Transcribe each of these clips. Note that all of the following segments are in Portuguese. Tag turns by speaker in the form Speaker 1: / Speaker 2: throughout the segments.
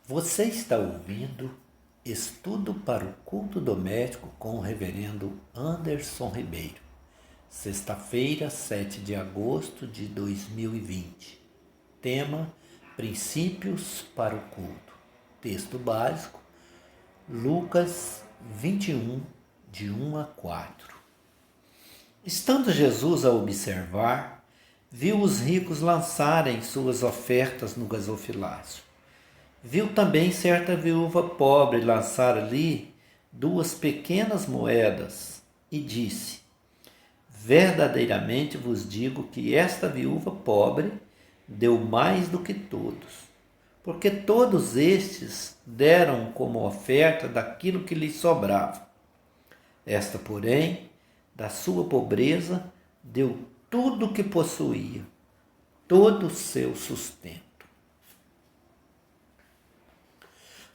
Speaker 1: Você está ouvindo Estudo para o Culto Doméstico com o Reverendo Anderson Ribeiro. Sexta-feira, 7 de agosto de 2020. Tema: Princípios para o culto. Texto básico: Lucas 21, de 1 a 4. Estando Jesus a observar, viu os ricos lançarem suas ofertas no gasofilácio. Viu também certa viúva pobre lançar ali 2 pequenas moedas e disse: Verdadeiramente vos digo que esta viúva pobre deu mais do que todos, porque todos estes deram como oferta daquilo que lhes sobrava. Esta, porém, da sua pobreza, deu tudo o que possuía, todo o seu sustento.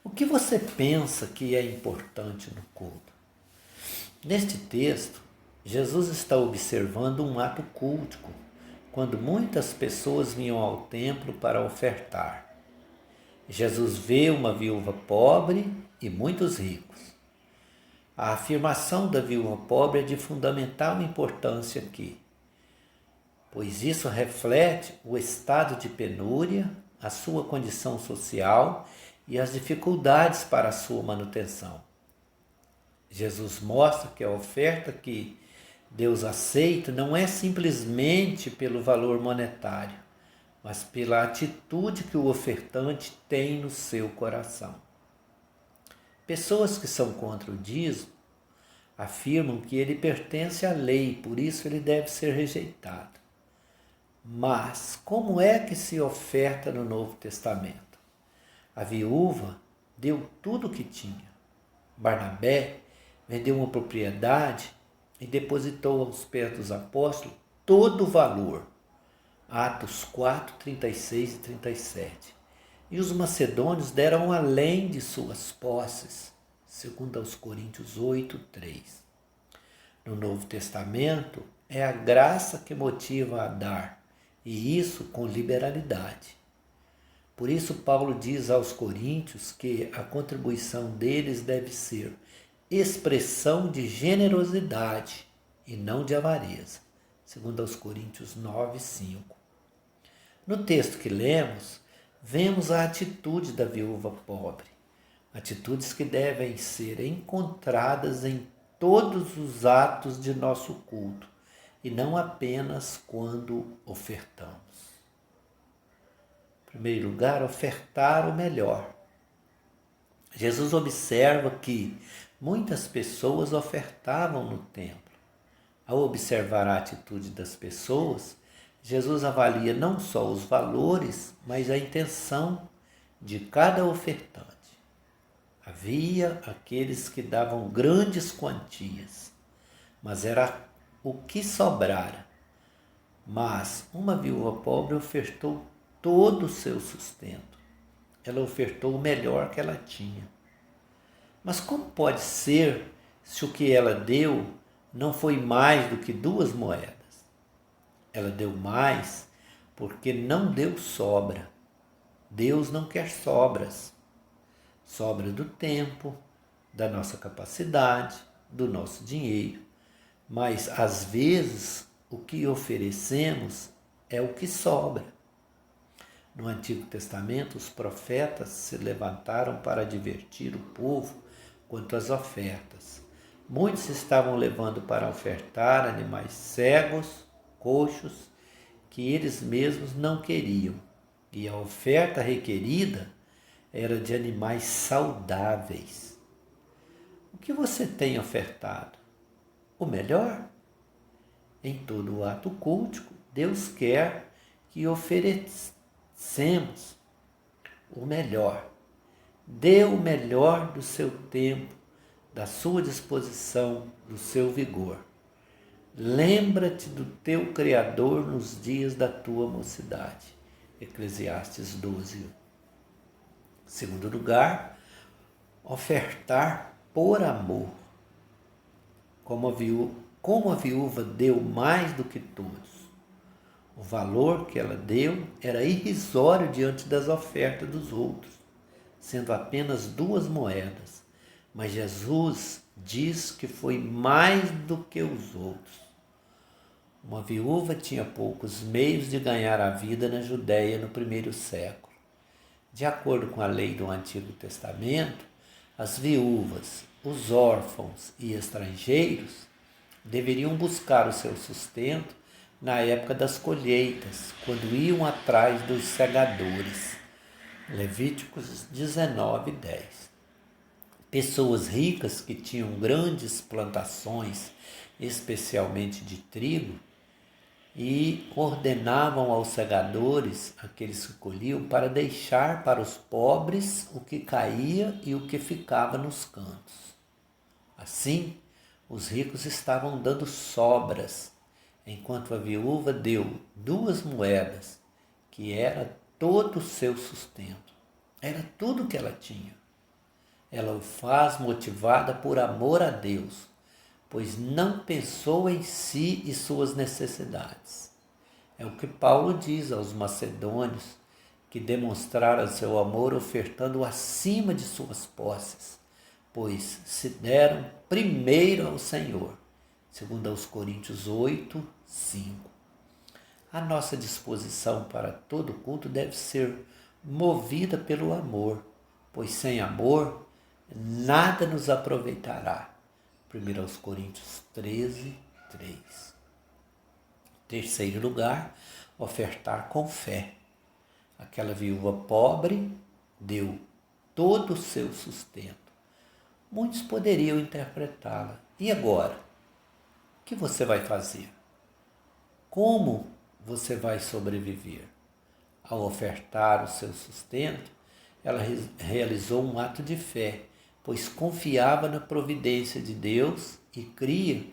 Speaker 1: O que você pensa que é importante no culto? Neste texto, Jesus está observando um ato cultico, quando muitas pessoas vinham ao templo para ofertar. Jesus vê uma viúva pobre e muitos ricos. A afirmação da viúva pobre é de fundamental importância aqui, pois isso reflete o estado de penúria, a sua condição social e as dificuldades para a sua manutenção. Jesus mostra que a oferta que Deus aceita não é simplesmente pelo valor monetário, mas pela atitude que o ofertante tem no seu coração. Pessoas que são contra o dízimo afirmam que ele pertence à lei, por isso ele deve ser rejeitado. Mas como é que se oferta no Novo Testamento? A viúva deu tudo o que tinha. Barnabé vendeu uma propriedade e depositou aos pés dos apóstolos todo o valor. Atos 4, 36 e 37. E os macedônios deram além de suas posses, segundo aos Coríntios 8, 3. No Novo Testamento, é a graça que motiva a dar, e isso com liberalidade. Por isso, Paulo diz aos coríntios que a contribuição deles deve ser expressão de generosidade e não de avareza, segundo aos Coríntios 9, 5. No texto que lemos, vemos a atitude da viúva pobre, atitudes que devem ser encontradas em todos os atos de nosso culto e não apenas quando ofertamos. Em primeiro lugar, ofertar o melhor. Jesus observa que muitas pessoas ofertavam no templo. Ao observar a atitude das pessoas, Jesus avalia não só os valores, mas a intenção de cada ofertante. Havia aqueles que davam grandes quantias, mas era o que sobrara. Mas uma viúva pobre ofertou todo o seu sustento. Ela ofertou o melhor que ela tinha. Mas como pode ser se o que ela deu não foi mais do que 2 moedas? Ela deu mais porque não deu sobra. Deus não quer sobras. Sobra do tempo, da nossa capacidade, do nosso dinheiro. Mas às vezes o que oferecemos é o que sobra. No Antigo Testamento, os profetas se levantaram para advertir o povo quanto às ofertas. Muitos estavam levando para ofertar animais cegos, coxos, que eles mesmos não queriam. E a oferta requerida era de animais saudáveis. O que você tem ofertado? O melhor? Em todo o ato cultico, Deus quer que ofereçamos o melhor. Dê o melhor do seu tempo, da sua disposição, do seu vigor. Lembra-te do teu Criador nos dias da tua mocidade. Eclesiastes 12. Segundo lugar, ofertar por amor. Como a viúva deu mais do que todos. O valor que ela deu era irrisório diante das ofertas dos outros. sendo apenas 2 moedas. Mas Jesus diz que foi mais do que os outros. Uma viúva tinha poucos meios de ganhar a vida na Judéia no primeiro século. De acordo com a lei do Antigo Testamento, as viúvas, os órfãos e estrangeiros deveriam buscar o seu sustento na época das colheitas, quando iam atrás dos segadores. Levíticos 19:10. Pessoas ricas que tinham grandes plantações, especialmente de trigo, e ordenavam aos segadores, aqueles que colhiam, para deixar para os pobres o que caía e o que ficava nos cantos. Assim, os ricos estavam dando sobras, enquanto a viúva deu 2 moedas, que era todo o seu sustento. Era tudo que ela tinha. Ela o faz motivada por amor a Deus, pois não pensou em si e suas necessidades. É o que Paulo diz aos macedônios, que demonstraram seu amor ofertando acima de suas posses, pois se deram primeiro ao Senhor, segundo aos Coríntios 8:5. A nossa disposição para todo culto deve ser movida pelo amor, pois sem amor nada nos aproveitará. 1 aos Coríntios 13:3. Terceiro lugar, ofertar com fé. Aquela viúva pobre deu todo o seu sustento. Muitos poderiam interpretá-la. E agora? O que você vai fazer? Como você vai sobreviver? Ao ofertar o seu sustento, ela realizou um ato de fé, pois confiava na providência de Deus e cria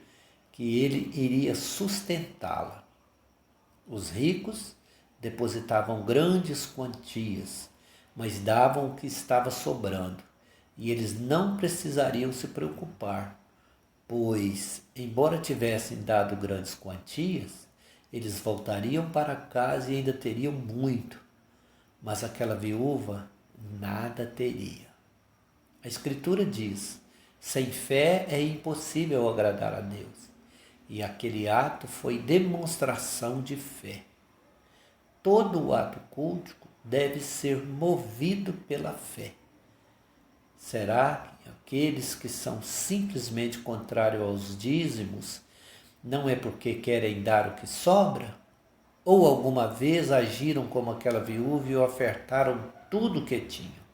Speaker 1: que Ele iria sustentá-la. Os ricos depositavam grandes quantias, mas davam o que estava sobrando, e eles não precisariam se preocupar, pois, embora tivessem dado grandes quantias, eles voltariam para casa e ainda teriam muito, mas aquela viúva nada teria. A Escritura diz: sem fé é impossível agradar a Deus. E aquele ato foi demonstração de fé. Todo o ato cultico deve ser movido pela fé. Será que aqueles que são simplesmente contrários aos dízimos não é porque querem dar o que sobra? Ou alguma vez agiram como aquela viúva e ofertaram tudo o que tinham?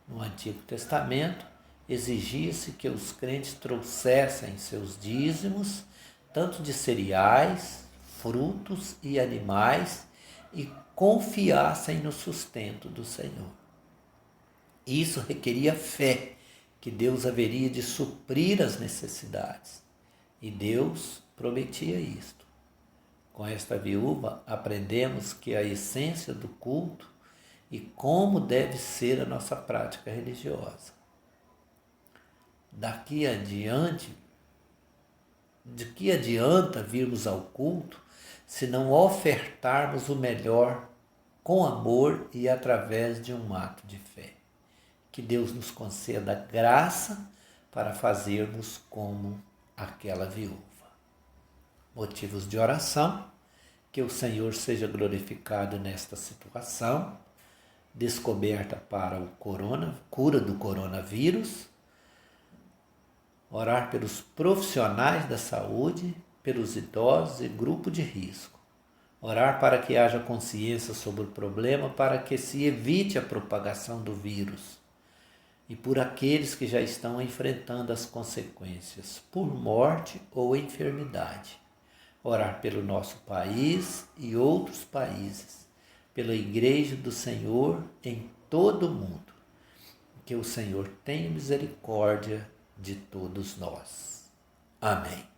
Speaker 1: No Antigo Testamento, exigia-se que os crentes trouxessem seus dízimos, tanto de cereais, frutos e animais, e confiassem no sustento do Senhor. Isso requeria fé, que Deus haveria de suprir as necessidades. E Deus prometia isto. Com esta viúva, aprendemos que a essência do culto e como deve ser a nossa prática religiosa. Daqui adiante, de que adianta virmos ao culto se não ofertarmos o melhor com amor e através de um ato de fé? Que Deus nos conceda graça para fazermos como aquela viúva. Motivos de oração: que o Senhor seja glorificado nesta situação, descoberta para cura do coronavírus, orar pelos profissionais da saúde, pelos idosos e grupo de risco, orar para que haja consciência sobre o problema, para que se evite a propagação do vírus, e por aqueles que já estão enfrentando as consequências, por morte ou enfermidade. Orar pelo nosso país e outros países, pela Igreja do Senhor em todo o mundo. Que o Senhor tenha misericórdia de todos nós. Amém.